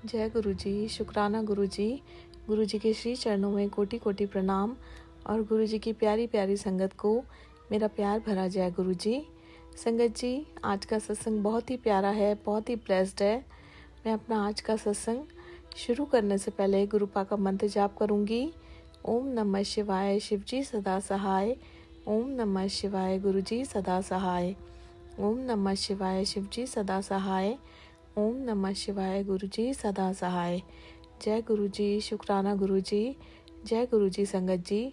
जय गुरु जी, शुक्राना गुरु जी। गुरु जी के श्री चरणों में कोटि कोटि प्रणाम और गुरु जी की प्यारी प्यारी संगत को मेरा प्यार भरा जय गुरु जी। संगत जी, आज का सत्संग बहुत ही प्यारा है, बहुत ही ब्लेस्ड है। मैं अपना आज का सत्संग शुरू करने से पहले गुरुपा का मंत्र जाप करूंगी। ओम नमः शिवाय, शिव जी सदा सहाय। ओम नमः शिवाय, गुरु जी सदा सहाय। ओम नमः शिवाय, शिव जी सदा सहाय। ओम नमः शिवाय, गुरु जी सदा सहाय। जय गुरु जी, शुक्राना गुरु जी। जय गुरु जी। संगत जी,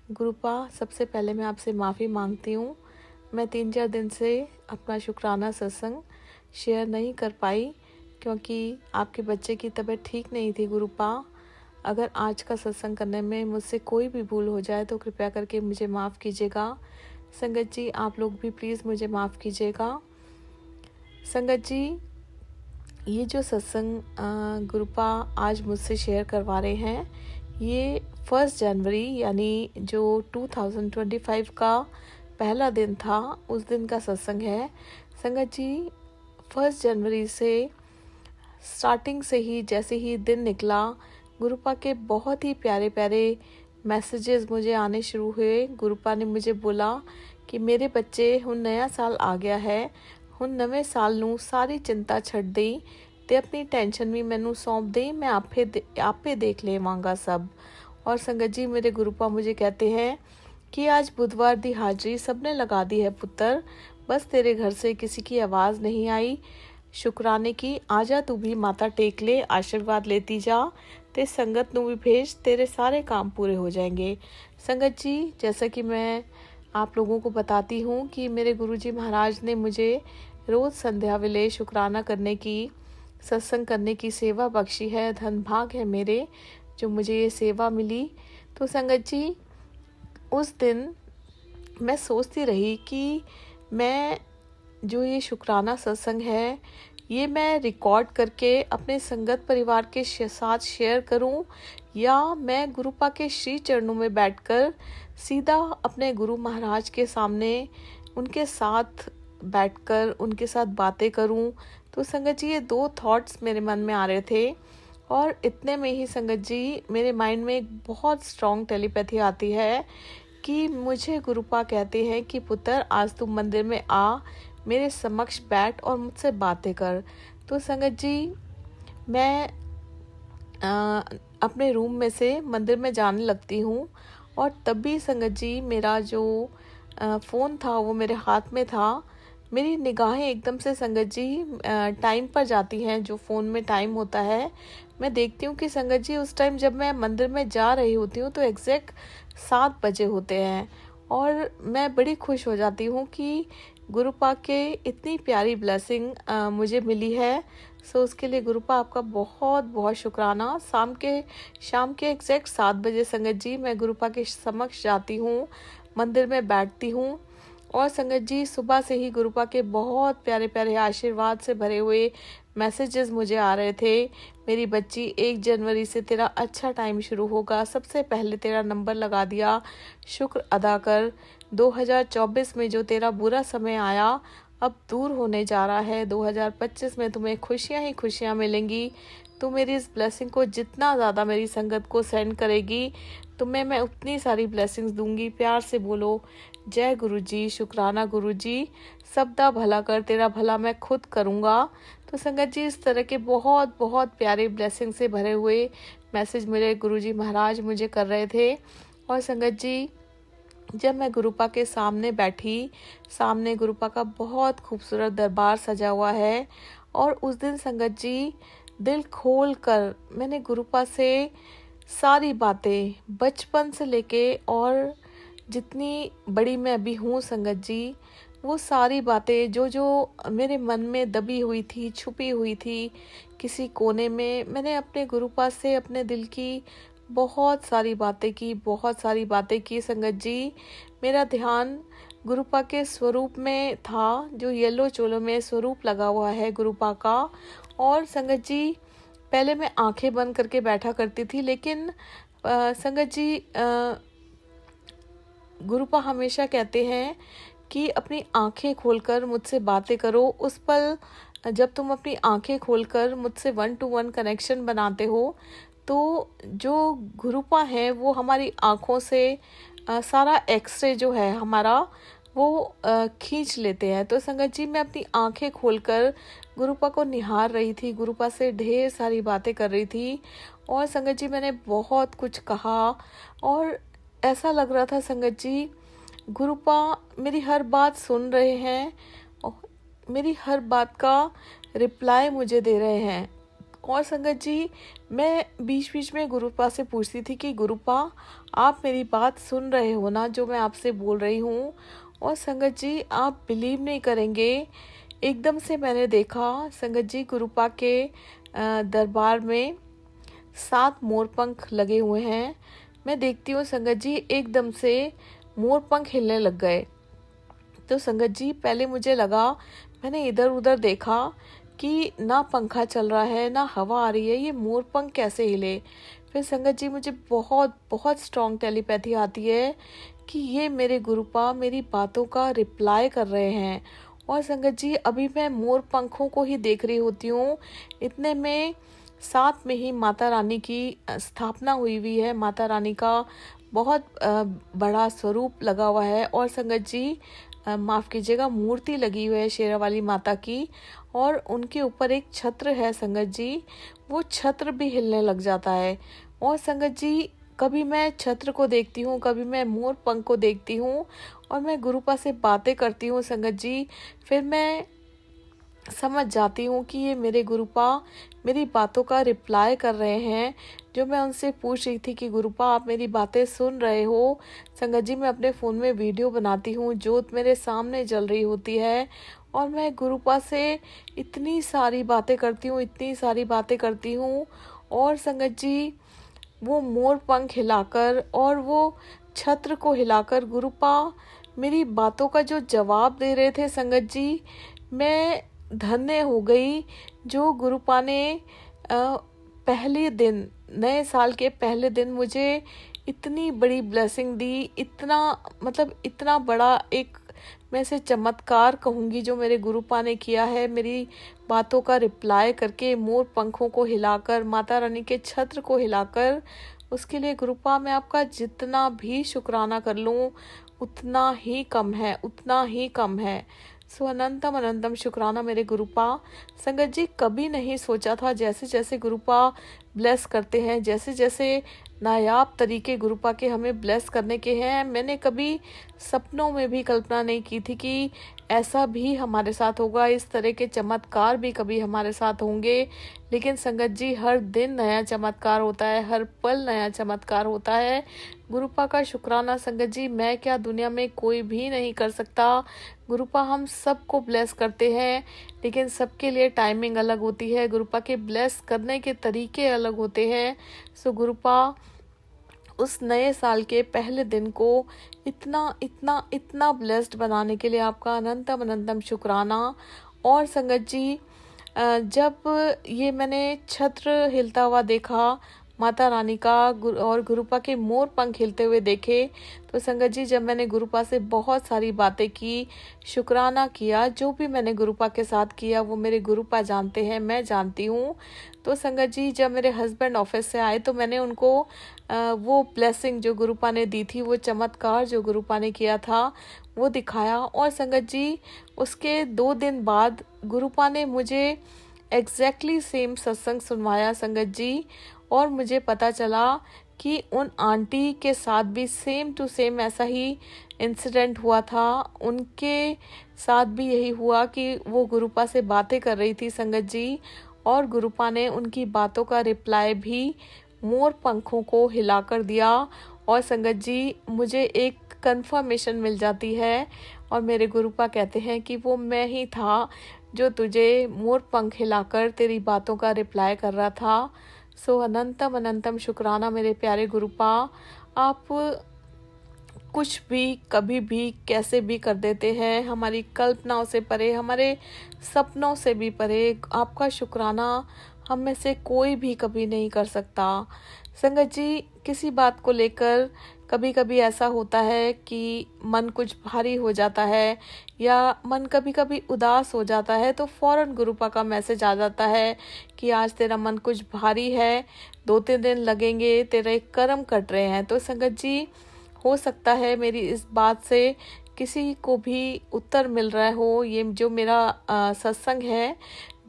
गुरुपा, सबसे पहले मैं आपसे माफ़ी मांगती हूँ। मैं 3-4 दिन से अपना शुक्राना सत्संग शेयर नहीं कर पाई क्योंकि आपके बच्चे की तबीयत ठीक नहीं थी। गुरुपा, अगर आज का सत्संग करने में मुझसे कोई भी भूल हो जाए तो कृपया करके मुझे माफ़ कीजिएगा। संगत जी, आप लोग भी प्लीज़ मुझे माफ़ कीजिएगा। संगत जी, ये जो सत्संग गुरुपा आज मुझसे शेयर करवा रहे हैं, ये 1 जनवरी यानी जो 2025 का पहला दिन था, उस दिन का सत्संग है। संगत जी, 1 जनवरी से स्टार्टिंग से ही जैसे ही दिन निकला, गुरुपा के बहुत ही प्यारे प्यारे मैसेजेस मुझे आने शुरू हुए। गुरुपा ने मुझे बोला कि मेरे बच्चे हुण नया साल आ गया है, ਹੁਣ ਨਵੇਂ ਸਾਲ ਨੂੰ ਸਾਰੀ ਚਿੰਤਾ ਛੱਡ ਦੇਈ ਤੇ ਆਪਣੀ ਟੈਨਸ਼ਨ ਵੀ ਮੈਨੂੰ सौंप देई, मैं आपे देख लेवांगा सब। और संगत जी, मेरे गुरुपा मुझे कहते हैं कि आज बुधवार दी हाजिरी सबने लगा दी है पुत्र, बस तेरे घर से किसी की आवाज़ नहीं आई शुक्राने की। आजा तू भी माथा टेक ले, आशीर्वाद लेती जा ते संगत नू भी भेज, तेरे सारे काम पूरे हो जाएंगे। संगत जी, जैसा कि मैं आप लोगों को बताती हूँ कि मेरे गुरुजी महाराज ने मुझे रोज़ संध्या वेले शुक्राना करने की, सत्संग करने की सेवा बख्शी है। धन भाग है मेरे जो मुझे ये सेवा मिली। तो संगत जी, उस दिन मैं सोचती रही कि मैं जो ये शुक्राना सत्संग है, ये मैं रिकॉर्ड करके अपने संगत परिवार के साथ शेयर करूं या मैं गुरुपा के श्री चरणों में बैठकर सीधा अपने गुरु महाराज के सामने उनके साथ बैठकर उनके साथ बातें करूं। तो संगत जी, ये 2 थॉट्स मेरे मन में आ रहे थे और इतने में ही संगत जी, मेरे माइंड में एक बहुत स्ट्रॉन्ग टेलीपैथी आती है कि मुझे गुरुपा कहते हैं कि पुत्र, आज तुम मंदिर में आ, मेरे समक्ष बैठ और मुझसे बातें कर। तो संगत जी, मैं अपने रूम में से मंदिर में जाने लगती हूँ और तभी संगत जी, मेरा जो फ़ोन था वो मेरे हाथ में था। मेरी निगाहें एकदम से संगत जी टाइम पर जाती हैं, जो फ़ोन में टाइम होता है। मैं देखती हूँ कि संगत जी, उस टाइम जब मैं मंदिर में जा रही होती हूँ तो एग्जैक्ट 7 बजे होते हैं और मैं बड़ी खुश हो जाती हूँ कि गुरुपा के इतनी प्यारी ब्लेसिंग मुझे मिली है। सो उसके लिए गुरुपा आपका बहुत बहुत शुक्राना। शाम के एग्जैक्ट 7 बजे संगत जी, मैं गुरुपा के समक्ष जाती हूँ, मंदिर में बैठती हूँ और संगत जी, सुबह से ही गुरुपा के बहुत प्यारे प्यारे आशीर्वाद से भरे हुए मैसेजेस मुझे आ रहे थे। मेरी बच्ची, 1 जनवरी से तेरा अच्छा टाइम शुरू होगा, सबसे पहले तेरा नंबर लगा दिया, शुक्र अदा कर। 2024 में जो तेरा बुरा समय आया अब दूर होने जा रहा है। 2025 में तुम्हें खुशियाँ ही खुशियाँ मिलेंगी। तू मेरी इस ब्लेसिंग को जितना ज़्यादा मेरी संगत को सेंड करेगी, तुम्हें मैं उतनी सारी ब्लेसिंग्स दूंगी। प्यार से बोलो जय गुरु जी, शुक्राना गुरु जी। सबदा भला कर, तेरा भला मैं खुद करूँगा। तो संगत जी, इस तरह के बहुत बहुत प्यारे ब्लेसिंग से भरे हुए मैसेज मेरे गुरु जी महाराज मुझे कर रहे थे। और संगत जी, जब मैं गुरुपा के सामने बैठी, सामने गुरुपा का बहुत खूबसूरत दरबार सजा हुआ है और उस दिन संगत जी, दिल खोल कर मैंने गुरुपा से सारी बातें बचपन से लेके और जितनी बड़ी मैं अभी हूँ संगत जी, वो सारी बातें जो जो मेरे मन में दबी हुई थी, छुपी हुई थी किसी कोने में, मैंने अपने गुरुपा से अपने दिल की बहुत सारी बातें की संगत जी। मेरा ध्यान गुरुपा के स्वरूप में था, जो येलो चोलो में स्वरूप लगा हुआ है गुरुपा का। और संगत जी, पहले मैं आंखें बंद करके बैठा करती थी, लेकिन संगत जी, गुरुपा हमेशा कहते हैं कि अपनी आंखें खोलकर मुझसे बातें करो। उस पल जब तुम अपनी आंखें खोलकर मुझसे 1-to-1 कनेक्शन बनाते हो, तो जो गुरुपा है वो हमारी आँखों से सारा एक्सरे जो है हमारा वो खींच लेते हैं। तो संगत जी, मैं अपनी आंखें खोलकर गुरुपा को निहार रही थी, गुरुपा से ढेर सारी बातें कर रही थी। और संगत जी, मैंने बहुत कुछ कहा और ऐसा लग रहा था संगत जी, गुरुपा मेरी हर बात सुन रहे हैं और मेरी हर बात का रिप्लाई मुझे दे रहे हैं। और संगत जी, मैं बीच बीच में गुरुपा से पूछती थी कि गुरुपा, आप मेरी बात सुन रहे हो ना, जो मैं आपसे बोल रही हूँ। और संगत जी, आप बिलीव नहीं करेंगे, एकदम से मैंने देखा संगत जी, गुरुपा के दरबार में 7 मोरपंख लगे हुए हैं। मैं देखती हूँ संगत जी, एकदम से मोरपंख हिलने लग गए। तो संगत जी, पहले मुझे लगा, मैंने इधर उधर देखा कि ना पंखा चल रहा है ना हवा आ रही है, ये मोरपंख कैसे हिले। फिर संगत जी, मुझे बहुत बहुत स्ट्रॉन्ग टेलीपैथी आती है कि ये मेरे गुरुपा मेरी बातों का रिप्लाई कर रहे हैं। और संगत जी, अभी मैं मोर पंखों को ही देख रही होती हूँ, इतने में साथ में ही माता रानी की स्थापना हुई है। माता रानी का बहुत बड़ा स्वरूप लगा हुआ है। और संगत जी, माफ़ कीजिएगा, मूर्ति लगी हुई है शेरावाली माता की, और उनके ऊपर एक छत्र है संगत जी, वो छत्र भी हिलने लग जाता है। और संगत जी, कभी मैं छत्र को देखती हूँ, कभी मैं मोर पंख को देखती हूँ, और मैं गुरुपा से बातें करती हूँ संगत जी। फिर मैं समझ जाती हूँ कि ये मेरे गुरुपा मेरी बातों का रिप्लाई कर रहे हैं। जो मैं उनसे पूछ रही थी कि गुरुपा, आप मेरी बातें सुन रहे हो। संगत जी, मैं अपने फ़ोन में वीडियो बनाती हूँ, जोत मेरे सामने जल रही होती है, और मैं गुरुपा से इतनी सारी बातें करती हूँ, इतनी सारी बातें करती हूँ। और संगत जी, वो मोर पंख हिलाकर और वो छत्र को हिलाकर गुरुपा मेरी बातों का जो जवाब दे रहे थे संगत जी, मैं धन्य हो गई। जो गुरुपा ने पहले दिन, नए साल के पहले दिन मुझे इतनी बड़ी ब्लेसिंग दी, इतना मतलब इतना बड़ा एक, मैं इसे चमत्कार कहूँगी जो मेरे गुरुपा ने किया है, मेरी बातों का रिप्लाई करके, मोर पंखों को हिलाकर, माता रानी के छत्र को हिलाकर। उसके लिए गुरुपा, मैं आपका जितना भी शुक्राना कर लूँ उतना ही कम है, उतना ही कम है। सो अनंतम अनंतम शुक्राना मेरे गुरुपा। संगत जी, कभी नहीं सोचा था, जैसे जैसे गुरुपा ब्लेस करते हैं, जैसे जैसे नायाब तरीके गुरुपा के हमें ब्लेस करने के हैं, मैंने कभी सपनों में भी कल्पना नहीं की थी कि ऐसा भी हमारे साथ होगा, इस तरह के चमत्कार भी कभी हमारे साथ होंगे। लेकिन संगत जी, हर दिन नया चमत्कार होता है, हर पल नया चमत्कार होता है। गुरुपा का शुक्राना संगत जी, मैं क्या, दुनिया में कोई भी नहीं कर सकता। गुरुपा हम सबको ब्लेस करते हैं, लेकिन सबके लिए टाइमिंग अलग होती है, गुरुपा के ब्लेस करने के तरीके अलग होते हैं। सो गुरुपा, उस नए साल के पहले दिन को इतना इतना इतना ब्लेस्ड बनाने के लिए आपका अनंतम अनंतम शुक्राना। और संगत जी, जब ये मैंने छत्र हिलता हुआ देखा माता रानी का, और गुरुपा के मोर पंख हिलते हुए देखे, तो संगत जी, जब मैंने गुरुपा से बहुत सारी बातें की, शुक्राना किया, जो भी मैंने गुरुपा के साथ किया वो मेरे गुरुपा जानते हैं, मैं जानती हूँ। तो संगत जी, जब मेरे हस्बैंड ऑफिस से आए तो मैंने उनको वो ब्लेसिंग जो गुरुपा ने दी थी, वो चमत्कार जो गुरुपा ने किया था, वो दिखाया। और संगत जी, उसके 2 दिन बाद गुरुपा ने मुझे एग्जैक्टली सेम सत्संग सुनवाया संगत जी। और मुझे पता चला कि उन आंटी के साथ भी सेम टू सेम ऐसा ही इंसिडेंट हुआ था, उनके साथ भी यही हुआ कि वो गुरुपा से बातें कर रही थी संगत जी, और गुरुपा ने उनकी बातों का रिप्लाई भी मोर पंखों को हिलाकर दिया। और संगत जी, मुझे एक कंफर्मेशन मिल जाती है, और मेरे गुरुपा कहते हैं कि वो मैं ही था जो तुझे मोर पंख हिलाकर तेरी बातों का रिप्लाई कर रहा था। सो अनंतम अनंतम शुक्राना मेरे प्यारे गुरुपा। आप कुछ भी, कभी भी, कैसे भी कर देते हैं, हमारी कल्पनाओं से परे, हमारे सपनों से भी परे। आपका शुक्राना हम में से कोई भी कभी नहीं कर सकता। संगत जी, किसी बात को लेकर कभी कभी ऐसा होता है कि मन कुछ भारी हो जाता है या मन कभी कभी उदास हो जाता है, तो फौरन गुरुपा का मैसेज आ जाता है कि आज तेरा मन कुछ भारी है, 2-3 दिन लगेंगे, तेरे कर्म कट रहे हैं। तो संगत जी, हो सकता है मेरी इस बात से किसी को भी उत्तर मिल रहा हो। ये जो मेरा सत्संग है,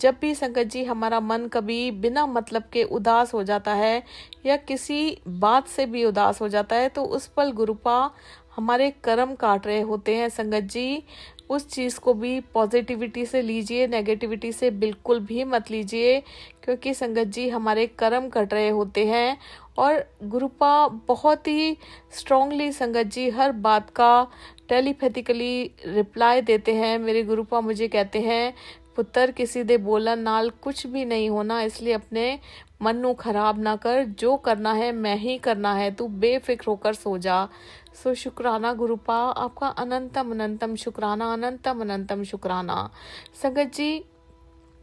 जब भी संगत जी हमारा मन कभी बिना मतलब के उदास हो जाता है या किसी बात से भी उदास हो जाता है, तो उस पल गुरुपा हमारे कर्म काट रहे होते हैं। संगत जी, उस चीज़ को भी पॉजिटिविटी से लीजिए, नेगेटिविटी से बिल्कुल भी मत लीजिए, क्योंकि संगत जी हमारे कर्म कट रहे होते हैं। और गुरुपा बहुत ही स्ट्रांगली संगत जी हर बात का टेलीपैथिकली रिप्लाई देते हैं। मेरे गुरुपा मुझे कहते हैं, पुत्र किसी दे बोलन नाल कुछ भी नहीं होना, इसलिए अपने मन नू खराब ना कर, जो करना है मैं ही करना है, तू बेफिक्र होकर सो जा। सो शुक्राना गुरुपा, आपका अनंतम अनंतम शुक्राना, अनंतम अनंतम शुक्राना। संगत जी,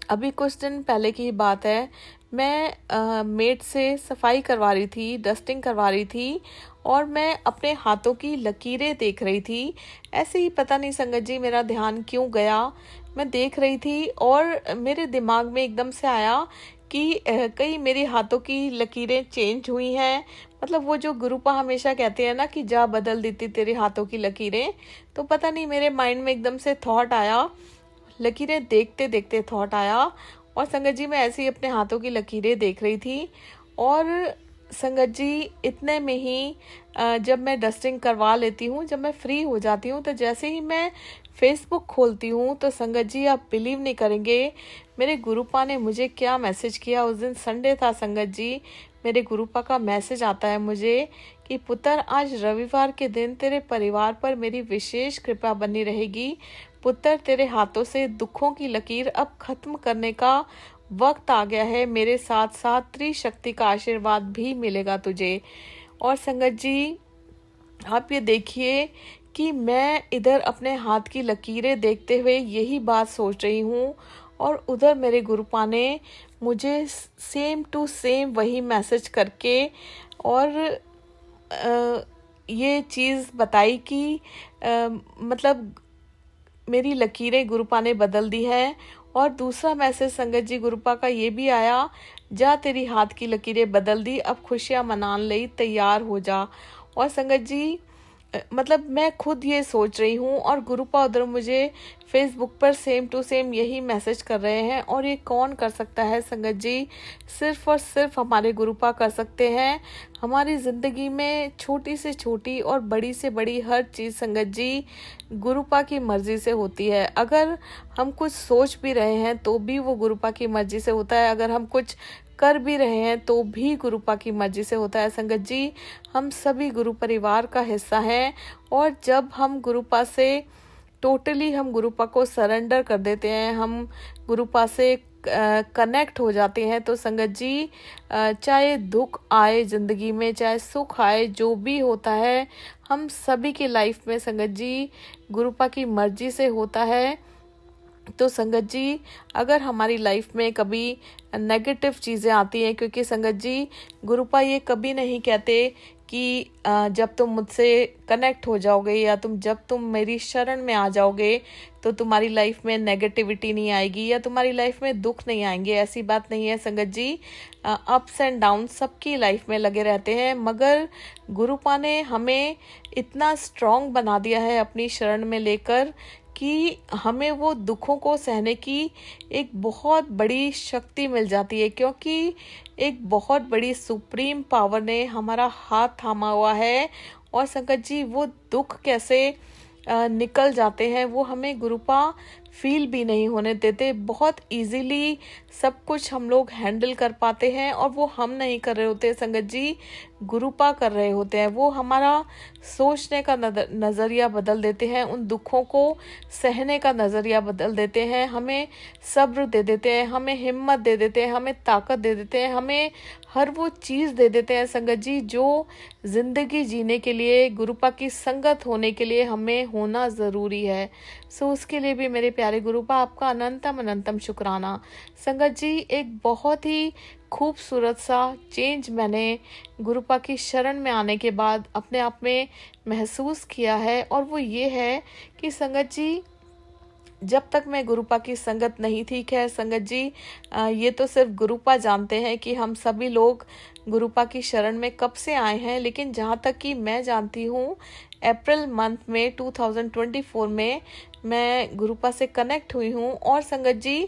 अभी कुछ दिन पहले की बात है, मैं मेड से सफाई करवा रही थी, डस्टिंग करवा रही थी, और मैं अपने हाथों की लकीरें देख रही थी। ऐसे ही पता नहीं संगत जी मेरा ध्यान क्यों गया, मैं देख रही थी और मेरे दिमाग में एकदम से आया कि कहीं मेरे हाथों की लकीरें चेंज हुई हैं। मतलब वो जो गुरुपा हमेशा कहते हैं ना कि जा बदल देती तेरे हाथों की लकीरें, तो पता नहीं मेरे माइंड में एकदम से थॉट आया, लकीरें देखते देखते थॉट आया। और संगत जी मैं ऐसे ही अपने हाथों की लकीरें देख रही थी, और संगत जी इतने में ही जब मैं डस्टिंग करवा लेती हूँ, जब मैं फ्री हो जाती हूँ, तो जैसे ही मैं फेसबुक खोलती हूँ, तो संगत जी आप बिलीव नहीं करेंगे मेरे गुरुपा ने मुझे क्या मैसेज किया। उस दिन संडे था संगत जी, मेरे गुरुपा का मैसेज आता है मुझे कि पुत्र, आज रविवार के दिन तेरे परिवार पर मेरी विशेष कृपा बनी रहेगी। पुत्र, तेरे हाथों से दुखों की लकीर अब खत्म करने का वक्त आ गया है। मेरे साथ साथ त्रिशक्ति का आशीर्वाद भी मिलेगा तुझे। और संगत जी, आप ये देखिए कि मैं इधर अपने हाथ की लकीरें देखते हुए यही बात सोच रही हूँ, और उधर मेरे गुरुपा ने मुझे सेम टू सेम वही मैसेज करके और ये चीज़ बताई कि मतलब मेरी लकीरें गुरुपा ने बदल दी है। और दूसरा मैसेज संगत जी गुरुपा का ये भी आया, जा तेरी हाथ की लकीरें बदल दी, अब खुशियां मनान लई तैयार हो जा। और संगत जी मतलब मैं खुद ये सोच रही हूँ, और गुरुपा उधर मुझे फेसबुक पर सेम टू सेम यही मैसेज कर रहे हैं। और ये कौन कर सकता है संगत जी? सिर्फ और सिर्फ हमारे गुरुपा कर सकते हैं। हमारी ज़िंदगी में छोटी से छोटी और बड़ी से बड़ी हर चीज़ संगत जी गुरुपा की मर्ज़ी से होती है। अगर हम कुछ सोच भी रहे हैं तो भी वो गुरुपा की मर्ज़ी से होता है, अगर हम कुछ कर भी रहे हैं तो भी गुरुपा की मर्जी से होता है। संगत जी, हम सभी गुरु परिवार का हिस्सा हैं, और जब हम गुरुपा से टोटली हम गुरुपा को सरेंडर कर देते हैं, हम गुरुपा से कनेक्ट हो जाते हैं, तो संगत जी चाहे दुख आए ज़िंदगी में, चाहे सुख आए, जो भी होता है हम सभी की लाइफ में संगत जी गुरुपा की मर्जी से होता है। तो संगत जी, अगर हमारी लाइफ में कभी नेगेटिव चीज़ें आती हैं, क्योंकि संगत जी गुरुपा ये कभी नहीं कहते कि जब तुम मुझसे कनेक्ट हो जाओगे या जब तुम मेरी शरण में आ जाओगे तो तुम्हारी लाइफ में नेगेटिविटी नहीं आएगी या तुम्हारी लाइफ में दुख नहीं आएंगे। ऐसी बात नहीं है संगत जी। अप्स एंड डाउन सबकी लाइफ में लगे रहते हैं, मगर गुरुपा ने हमें इतना स्ट्रॉन्ग बना दिया है अपनी शरण में लेकर कि हमें वो दुखों को सहने की एक बहुत बड़ी शक्ति मिल जाती है, क्योंकि एक बहुत बड़ी सुप्रीम पावर ने हमारा हाथ थामा हुआ है। और संगत जी, वो दुख कैसे निकल जाते हैं वो हमें गुरुपा फील भी नहीं होने देते। बहुत इजीली सब कुछ हम लोग हैंडल कर पाते हैं, और वो हम नहीं कर रहे होते संगत जी, गुरुपा कर रहे होते हैं। वो हमारा सोचने का नज़रिया बदल देते हैं, उन दुखों को सहने का नज़रिया बदल देते हैं, हमें सब्र दे देते हैं, हमें हिम्मत दे देते हैं, हमें ताकत दे देते हैं, हमें हर वो चीज़ दे देते हैं संगत जी जो ज़िंदगी जीने के लिए, गुरुपा की संगत होने के लिए हमें होना ज़रूरी है। सो उसके लिए भी मेरे प्यारे गुरुपा आपका अनंतम अनंतम शुक्राना। संगत जी, एक बहुत ही खूबसूरत सा चेंज मैंने गुरुपा की शरण में आने के बाद अपने आप में महसूस किया है, और वो ये है कि संगत जी, जब तक मैं गुरुपा की संगत नहीं थी, खैर संगत जी ये तो सिर्फ गुरुपा जानते हैं कि हम सभी लोग गुरुपा की शरण में कब से आए हैं, लेकिन जहाँ तक कि मैं जानती हूँ अप्रैल मंथ में 2024 में मैं गुरुपा से कनेक्ट हुई हूँ। और संगत जी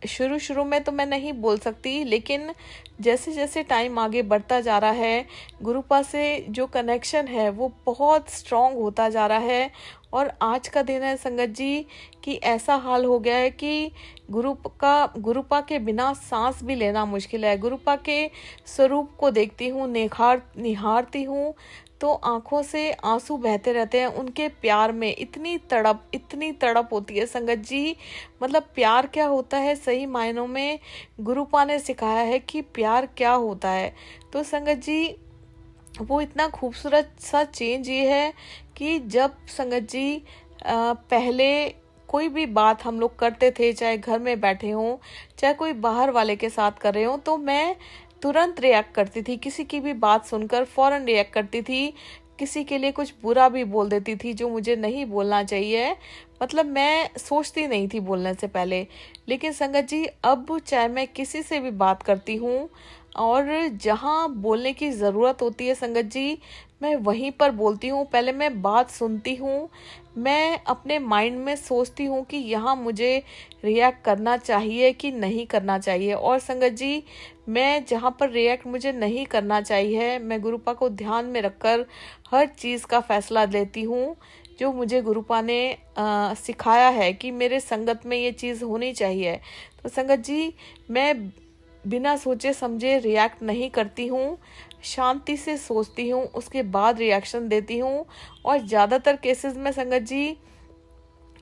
शुरू शुरू में तो मैं नहीं बोल सकती, लेकिन जैसे जैसे टाइम आगे बढ़ता जा रहा है गुरुपा से जो कनेक्शन है वो बहुत स्ट्रॉन्ग होता जा रहा है। और आज का दिन है संगत जी कि ऐसा हाल हो गया है कि गुरुपा के बिना सांस भी लेना मुश्किल है। गुरुपा के स्वरूप को देखती हूँ, निहारती हूँ तो आंखों से आंसू बहते रहते हैं। उनके प्यार में इतनी तड़प होती है संगत जी, मतलब प्यार क्या होता है सही मायनों में गुरुपा ने सिखाया है कि प्यार क्या होता है। तो संगत जी वो इतना खूबसूरत सा चेंज ये है कि जब संगत जी पहले कोई भी बात हम लोग करते थे, चाहे घर में बैठे हों चाहे कोई बाहर वाले के साथ कर रहे हो, तो मैं तुरंत रिएक्ट करती थी। किसी की भी बात सुनकर फौरन रिएक्ट करती थी, किसी के लिए कुछ बुरा भी बोल देती थी जो मुझे नहीं बोलना चाहिए, मतलब मैं सोचती नहीं थी बोलने से पहले। लेकिन संगत जी अब चाहे मैं किसी से भी बात करती हूँ और जहाँ बोलने की ज़रूरत होती है संगत जी मैं वहीं पर बोलती हूँ। पहले मैं बात सुनती हूँ, मैं अपने माइंड में सोचती हूँ कि यहाँ मुझे रिएक्ट करना चाहिए कि नहीं करना चाहिए। और संगत जी मैं जहाँ पर रिएक्ट मुझे नहीं करना चाहिए मैं गुरुपा को ध्यान में रखकर हर चीज़ का फैसला लेती हूँ जो मुझे गुरुपा ने सिखाया है कि मेरे संगत में ये चीज़ होनी चाहिए। तो संगत जी मैं बिना सोचे समझे रिएक्ट नहीं करती हूँ, शांति से सोचती हूँ उसके बाद रिएक्शन देती हूँ। और ज़्यादातर केसेस में संगत जी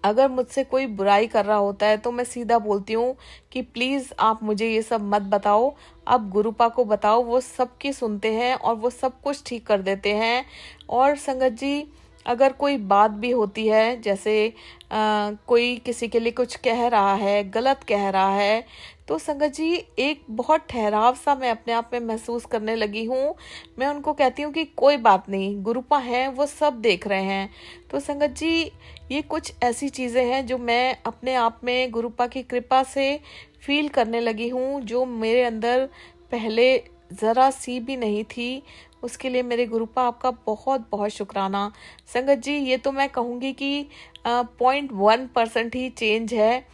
अगर मुझसे कोई बुराई कर रहा होता है तो मैं सीधा बोलती हूँ कि प्लीज़ आप मुझे ये सब मत बताओ, आप गुरुपा को बताओ, वो सबकी सुनते हैं और वो सब कुछ ठीक कर देते हैं। और संगत जी अगर कोई बात भी होती है, जैसे कोई किसी के लिए कुछ कह रहा है, गलत कह रहा है, तो संगत जी एक बहुत ठहराव सा मैं अपने आप में महसूस करने लगी हूँ। मैं उनको कहती हूँ कि कोई बात नहीं, गुरुपा हैं, वो सब देख रहे हैं। तो संगत जी ये कुछ ऐसी चीज़ें हैं जो मैं अपने आप में गुरुपा की कृपा से फील करने लगी हूँ, जो मेरे अंदर पहले ज़रा सी भी नहीं थी। उसके लिए मेरे गुरुपा आपका बहुत बहुत शुक्राना। संगत जी ये तो मैं कहूँगी कि 0.1% ही चेंज है,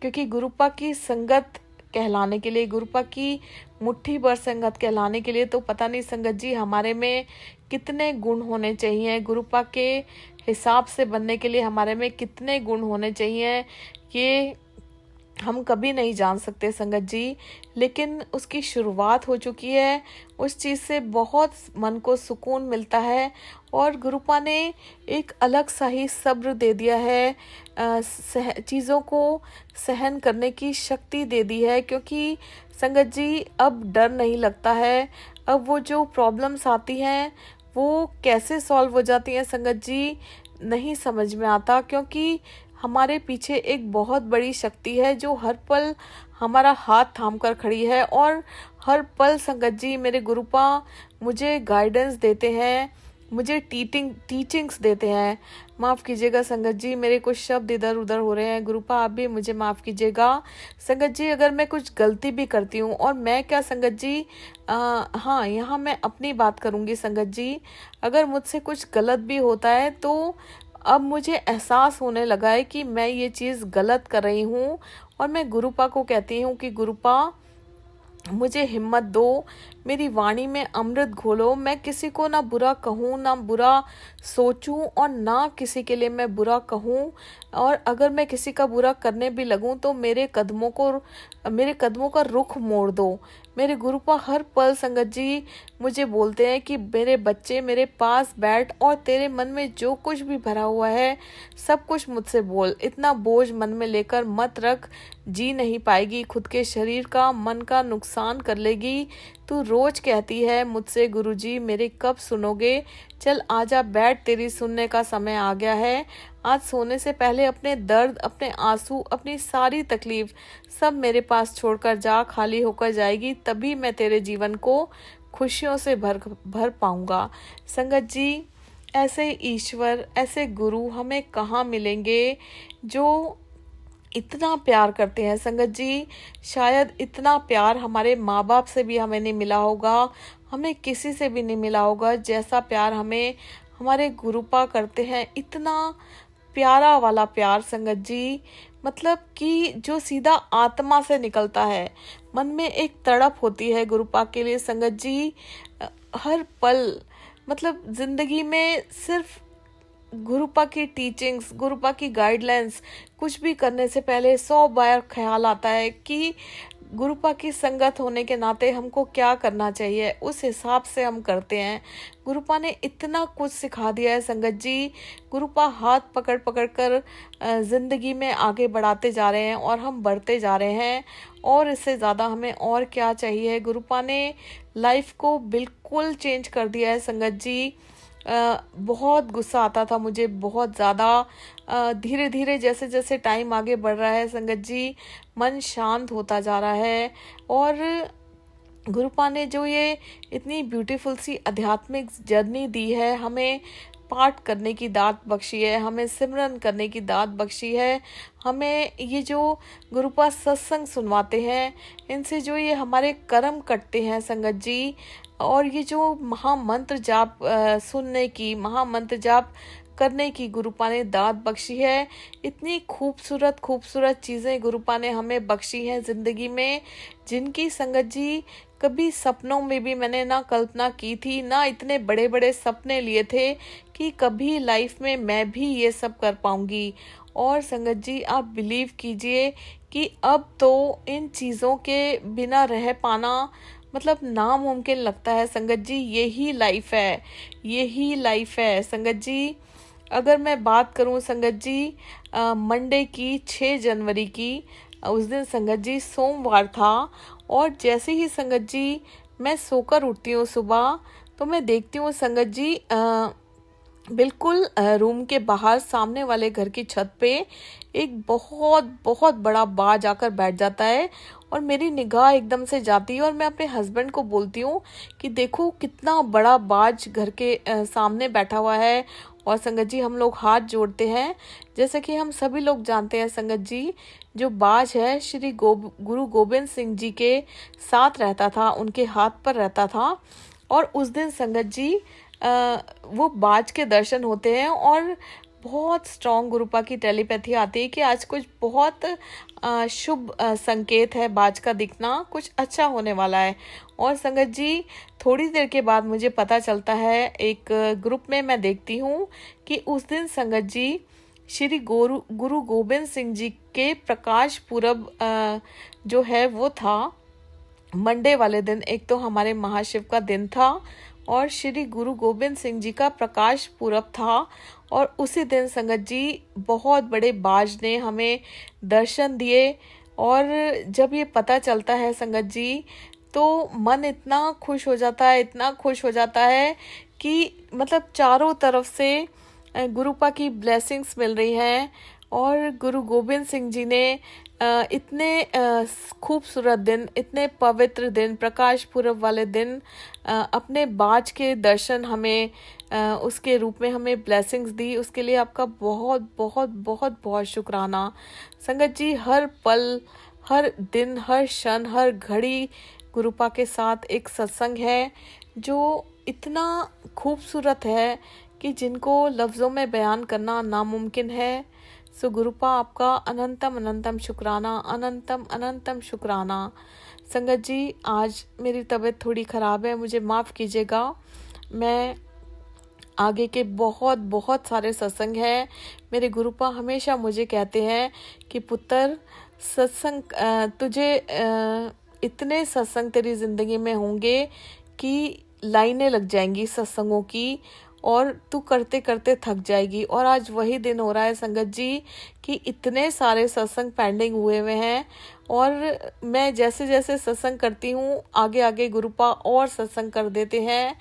क्योंकि गुरुपा की संगत कहलाने के लिए, गुरुपा की मुट्ठी भर संगत कहलाने के लिए तो पता नहीं संगत जी हमारे में कितने गुण होने चाहिए, गुरुपा के हिसाब से बनने के लिए हमारे में कितने गुण होने चाहिए, ये हम कभी नहीं जान सकते संगत जी। लेकिन उसकी शुरुआत हो चुकी है, उस चीज़ से बहुत मन को सुकून मिलता है। और गुरुपा ने एक अलग सा ही सब्र दे दिया है, चीज़ों को सहन करने की शक्ति दे दी है, क्योंकि संगत जी अब डर नहीं लगता है। अब वो जो प्रॉब्लम्स आती हैं वो कैसे सॉल्व हो जाती हैं संगत जी नहीं समझ में आता, क्योंकि हमारे पीछे एक बहुत बड़ी शक्ति है जो हर पल हमारा हाथ थाम कर खड़ी है। और हर पल संगत जी मेरे गुरुपा मुझे गाइडेंस देते हैं, मुझे टीचिंग्स देते हैं। माफ़ कीजिएगा संगत जी मेरे कुछ शब्द इधर उधर हो रहे हैं, गुरुपा आप भी मुझे माफ़ कीजिएगा। संगत जी अगर मैं कुछ गलती भी करती हूँ, और मैं क्या संगत जी हाँ यहाँ मैं अपनी बात करूँगी संगत जी, अगर मुझसे कुछ गलत भी होता है तो अब मुझे एहसास होने लगा है कि मैं ये चीज़ गलत कर रही हूँ। और मैं गुरुपा को कहती हूँ कि गुरुपा मुझे हिम्मत दो, मेरी वाणी में अमृत घोलो, मैं किसी को ना बुरा कहूँ ना बुरा सोचूं और ना किसी के लिए मैं बुरा कहूँ। और अगर मैं किसी का बुरा करने भी लगूँ तो मेरे कदमों का रुख मोड़ दो। मेरे गुरुपा हर पल संगत जी मुझे बोलते हैं कि मेरे बच्चे मेरे पास बैठ और तेरे मन में जो कुछ भी भरा हुआ है सब कुछ मुझसे बोल, इतना बोझ मन में लेकर मत रख, जी नहीं पाएगी, खुद के शरीर का मन का नुकसान कर लेगी, तू रोज कहती है मुझसे, गुरुजी मेरी कब सुनोगे, चल आजा बैठ, तेरी सुनने का समय आ गया है। आज सोने से पहले अपने दर्द, अपने आंसू, अपनी सारी तकलीफ सब मेरे पास छोड़कर जा, खाली होकर जाएगी, तभी मैं तेरे जीवन को खुशियों से भर पाऊंगा। संगत जी, ऐसे ईश्वर, ऐसे गुरु हमें कहाँ मिलेंगे जो इतना प्यार करते हैं। संगत जी, शायद इतना प्यार हमारे माँ बाप से भी हमें नहीं मिला होगा, हमें किसी से भी नहीं मिला होगा जैसा प्यार हमें हमारे गुरुपा करते हैं। इतना प्यारा वाला प्यार संगत जी, मतलब कि जो सीधा आत्मा से निकलता है। मन में एक तड़प होती है गुरुपा के लिए संगत जी। हर पल मतलब जिंदगी में सिर्फ गुरुपा की टीचिंग्स, गुरुपा की गाइडलाइंस, कुछ भी करने से पहले 100 बार ख्याल आता है कि गुरुपा की संगत होने के नाते हमको क्या करना चाहिए, उस हिसाब से हम करते हैं। गुरुपा ने इतना कुछ सिखा दिया है संगत जी। गुरुपा हाथ पकड़ पकड़ कर जिंदगी में आगे बढ़ाते जा रहे हैं और हम बढ़ते जा रहे हैं, और इससे ज़्यादा हमें और क्या चाहिए। गुरुपा ने लाइफ को बिल्कुल चेंज कर दिया है संगत जी। बहुत गुस्सा आता था मुझे, बहुत ज़्यादा। धीरे धीरे जैसे जैसे टाइम आगे बढ़ रहा है संगत जी, मन शांत होता जा रहा है। और गुरुपा ने जो ये इतनी ब्यूटीफुल सी आध्यात्मिक जर्नी दी है, हमें पाठ करने की दात बख्शी है, हमें सिमरन करने की दात बख्शी है, हमें ये जो गुरुपा सत्संग सुनवाते हैं, इनसे जो ये हमारे कर्म कटते हैं संगत जी, और ये जो महामंत्र जाप सुनने की, महामंत्र जाप करने की गुरुपा ने दात बख्शी है। इतनी खूबसूरत खूबसूरत चीज़ें गुरुपा ने हमें बख्शी हैं ज़िंदगी में, जिनकी संगत जी कभी सपनों में भी मैंने ना कल्पना की थी, ना इतने बड़े बड़े सपने लिए थे कि कभी लाइफ में मैं भी ये सब कर पाऊंगी। और संगत जी, आप बिलीव कीजिए कि अब तो इन चीज़ों के बिना रह पाना मतलब नामुमकिन लगता है संगत जी। यही लाइफ है, यही लाइफ है संगत जी। अगर मैं बात करूं संगत जी, मंडे की 6 जनवरी की, उस दिन संगत जी सोमवार था, और जैसे ही संगत जी मैं सोकर उठती हूँ सुबह, तो मैं देखती हूँ संगत जी बिल्कुल रूम के बाहर सामने वाले घर की छत पे एक बहुत बहुत बड़ा बाज आकर बैठ जाता है, और मेरी निगाह एकदम से जाती है, और मैं अपने हस्बैंड को बोलती हूँ कि देखो कितना बड़ा बाज घर के सामने बैठा हुआ है। और संगत जी, हम लोग हाथ जोड़ते हैं। जैसे कि हम सभी लोग जानते हैं संगत जी, जो बाज है श्री गुरु गोबिंद सिंह जी के साथ रहता था, उनके हाथ पर रहता था। और उस दिन संगत जी वो बाज के दर्शन होते हैं, और बहुत स्ट्रॉन्ग गुरुपा की टेलीपैथी आती है कि आज कुछ बहुत शुभ संकेत है, बाज का दिखना कुछ अच्छा होने वाला है। और संगत जी, थोड़ी देर के बाद मुझे पता चलता है, एक ग्रुप में मैं देखती हूँ कि उस दिन संगत जी श्री गुरु गोबिंद सिंह जी के प्रकाश पूरब जो है वो था मंडे वाले दिन। एक तो हमारे महाशिव का दिन था, और श्री गुरु गोबिंद सिंह जी का प्रकाश पूरब था, और उसी दिन संगत जी बहुत बड़े बाज ने हमें दर्शन दिए। और जब ये पता चलता है संगत जी, तो मन इतना खुश हो जाता है, इतना खुश हो जाता है कि मतलब चारों तरफ से गुरुपा की ब्लेसिंग्स मिल रही हैं। और गुरु गोबिंद सिंह जी ने इतने खूबसूरत दिन, इतने पवित्र दिन, प्रकाश पूरब वाले दिन अपने बाज के दर्शन हमें उसके रूप में हमें ब्लेसिंग्स दी। उसके लिए आपका बहुत बहुत बहुत बहुत शुक्राना संगत जी। हर पल, हर दिन, हर क्षण, हर घड़ी गुरुपा के साथ एक सत्संग है जो इतना खूबसूरत है कि जिनको लफ्ज़ों में बयान करना नामुमकिन है। सो गुरुपा, आपका अनंतम अनंतम शुक्राना, अनंतम अनंतम शुक्राना। संगत जी, आज मेरी तबीयत थोड़ी ख़राब है, मुझे माफ़ कीजिएगा। मैं आगे के बहुत बहुत सारे सत्संग हैं। मेरे गुरुपा हमेशा मुझे कहते हैं कि पुत्र, सत्संग तुझे इतने सत्संग तेरी ज़िंदगी में होंगे कि लाइनें लग जाएंगी सत्संगों की, और तू करते करते थक जाएगी। और आज वही दिन हो रहा है संगत जी कि इतने सारे सत्संग पेंडिंग हुए हैं, और मैं जैसे जैसे सत्संग करती हूँ आगे आगे गुरुपा और सत्संग कर देते हैं,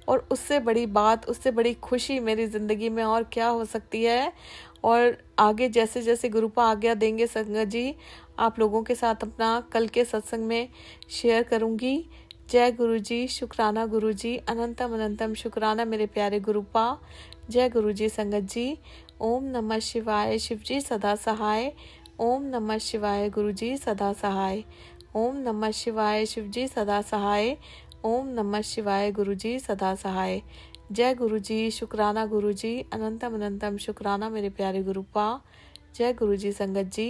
और उससे बड़ी बात, उससे बड़ी खुशी मेरी ज़िंदगी में और क्या हो सकती है। और आगे जैसे जैसे गुरुपा आज्ञा देंगे संगत जी, आप लोगों के साथ अपना कल के सत्संग में शेयर करूँगी। जय गुरु जी, शुक्राना गुरु जी, अनंतम अनंतम शुक्राना मेरे प्यारे गुरुपा। जय गुरु जी संगत जी। ओम नमः शिवाय, शिव जी सदा सहाय। ओम नमः शिवाय, गुरु जी सदा सहाय। ओम नमः शिवाय, शिव जी सदा सहाय। ओम नमः शिवाय, गुरु जी सदा सहाय। जय गुरु जी, शुक्राना गुरु जी, अनंतम अनंतम शुक्राना मेरे प्यारे गुरुपा। जय गुरु जी संगत जी।